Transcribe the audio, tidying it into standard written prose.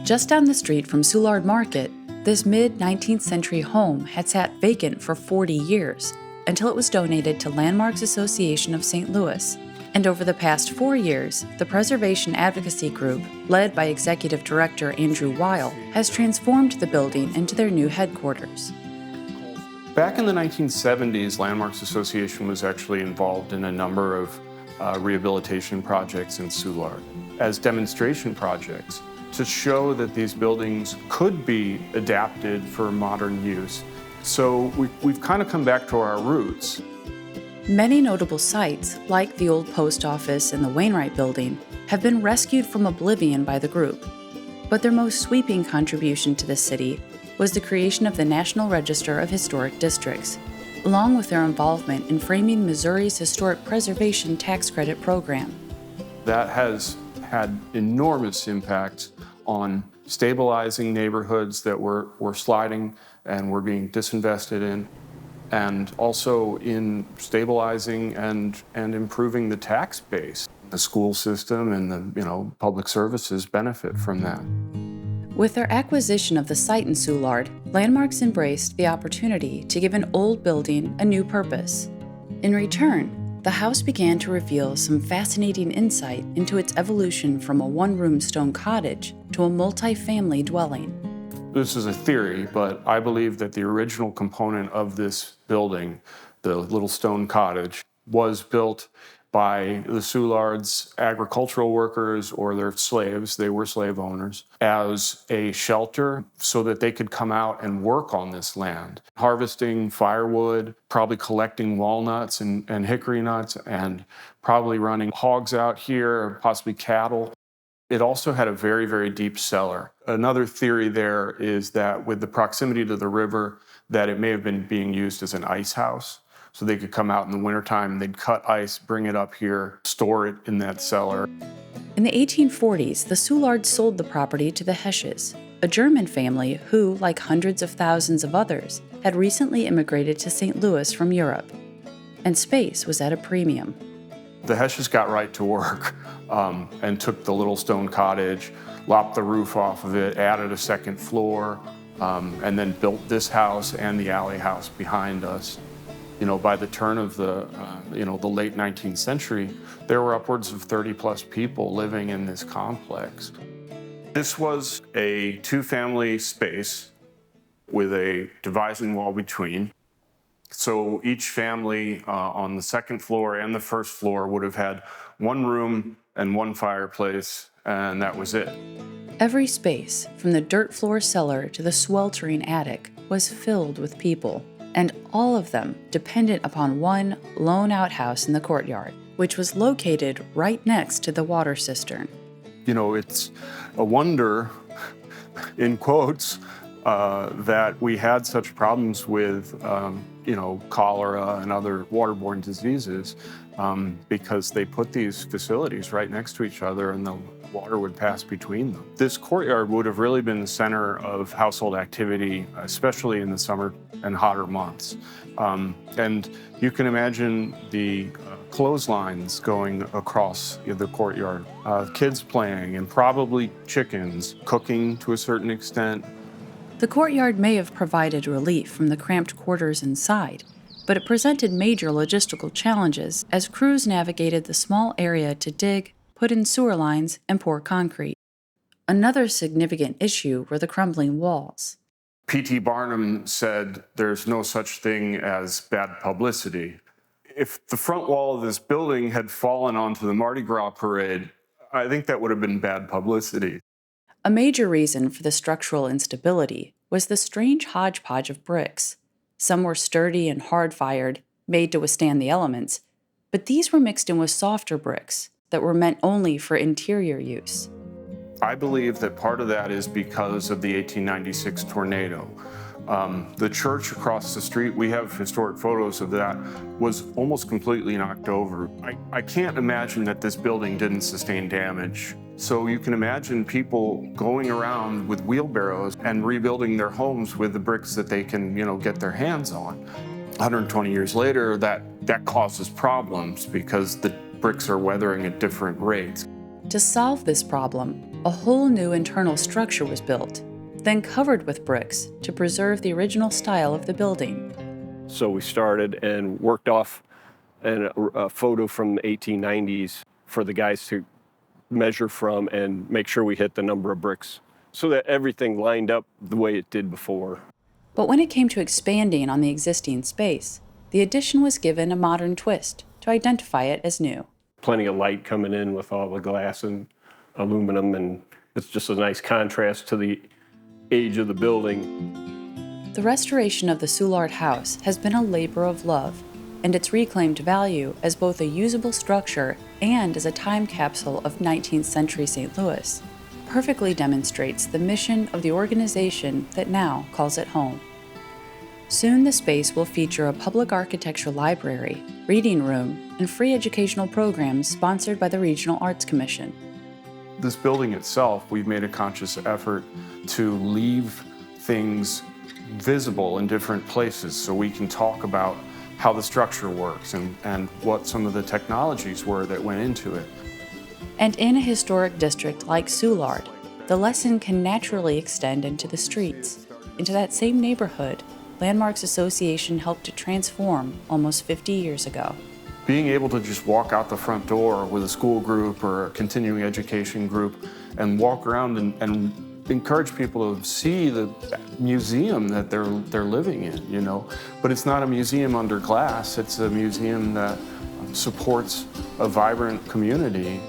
Just down the street from Soulard Market, this mid-19th century home had sat vacant for 40 years until it was donated to Landmarks Association of St. Louis. And over the past 4 years, the Preservation Advocacy Group, led by Executive Director Andrew Weil, has transformed the building into their new headquarters. Back in the 1970s, Landmarks Association was actually involved in a number of rehabilitation projects in Soulard as demonstration projects to show that these buildings could be adapted for modern use. So we've kind of come back to our roots. Many notable sites, like the old post office and the Wainwright Building, have been rescued from oblivion by the group. But their most sweeping contribution to the city was the creation of the National Register of Historic Districts, along with their involvement in framing Missouri's Historic Preservation Tax Credit Program. That has had enormous impact on stabilizing neighborhoods that were sliding and were being disinvested in, and also in stabilizing and improving the tax base. The school system and the public services benefit from that. With their acquisition of the site in Soulard, Landmarks embraced the opportunity to give an old building a new purpose. In return, the house began to reveal some fascinating insight into its evolution from a one-room stone cottage to a multi-family dwelling. This is a theory, but I believe that the original component of this building, the little stone cottage, was built by the Soulard's agricultural workers or their slaves, they were slave owners, as a shelter so that they could come out and work on this land, harvesting firewood, probably collecting walnuts and hickory nuts, and probably running hogs out here, possibly cattle. It also had a very, very deep cellar. Another theory there is that with the proximity to the river, that it may have been being used as an ice house. So they could come out in the wintertime and they'd cut ice, bring it up here, store it in that cellar. In the 1840s, the Soulards sold the property to the Hesches, a German family who, like hundreds of thousands of others, had recently immigrated to St. Louis from Europe. And space was at a premium. The Hesches got right to work and took the little stone cottage, lopped the roof off of it, added a second floor, and then built this house and the alley house behind us. By the turn of the late 19th century, there were upwards of 30 plus people living in this complex. This was a two-family space with a dividing wall between. So each family on the second floor and the first floor would have had one room and one fireplace, and that was it. Every space, from the dirt floor cellar to the sweltering attic, was filled with people, and all of them dependent upon one lone outhouse in the courtyard, which was located right next to the water cistern. It's a wonder, in quotes, that we had such problems with, cholera and other waterborne diseases because they put these facilities right next to each other and the water would pass between them. This courtyard would have really been the center of household activity, especially in the summer and hotter months. And you can imagine the clotheslines going across the courtyard, kids playing, and probably chickens, cooking to a certain extent. The courtyard may have provided relief from the cramped quarters inside, but it presented major logistical challenges as crews navigated the small area to dig, put in sewer lines, and pour concrete. Another significant issue were the crumbling walls. P.T. Barnum said there's no such thing as bad publicity. If the front wall of this building had fallen onto the Mardi Gras parade, I think that would have been bad publicity. A major reason for the structural instability was the strange hodgepodge of bricks. Some were sturdy and hard-fired, made to withstand the elements, but these were mixed in with softer bricks that were meant only for interior use. I believe that part of that is because of the 1896 tornado. The church across the street, we have historic photos of that, was almost completely knocked over. I can't imagine that this building didn't sustain damage. So you can imagine people going around with wheelbarrows and rebuilding their homes with the bricks that they can, get their hands on. 120 years later, that causes problems because the bricks are weathering at different rates. To solve this problem, a whole new internal structure was built, then covered with bricks to preserve the original style of the building. So we started and worked off a photo from the 1890s for the guys to measure from and make sure we hit the number of bricks so that everything lined up the way it did before. But when it came to expanding on the existing space, the addition was given a modern twist to identify it as new. Plenty of light coming in with all the glass and aluminum, and it's just a nice contrast to the age of the building. The restoration of the Soulard House has been a labor of love, and its reclaimed value as both a usable structure and as a time capsule of 19th century St. Louis perfectly demonstrates the mission of the organization that now calls it home. Soon the space will feature a public architecture library, reading room, and free educational programs sponsored by the Regional Arts Commission. This building itself, we've made a conscious effort to leave things visible in different places so we can talk about how the structure works and what some of the technologies were that went into it. And in a historic district like Soulard, the lesson can naturally extend into the streets, into that same neighborhood Landmarks Association helped to transform almost 50 years ago. Being able to just walk out the front door with a school group or a continuing education group and walk around and encourage people to see the museum that they're living in, you know. But it's not a museum under glass, it's a museum that supports a vibrant community.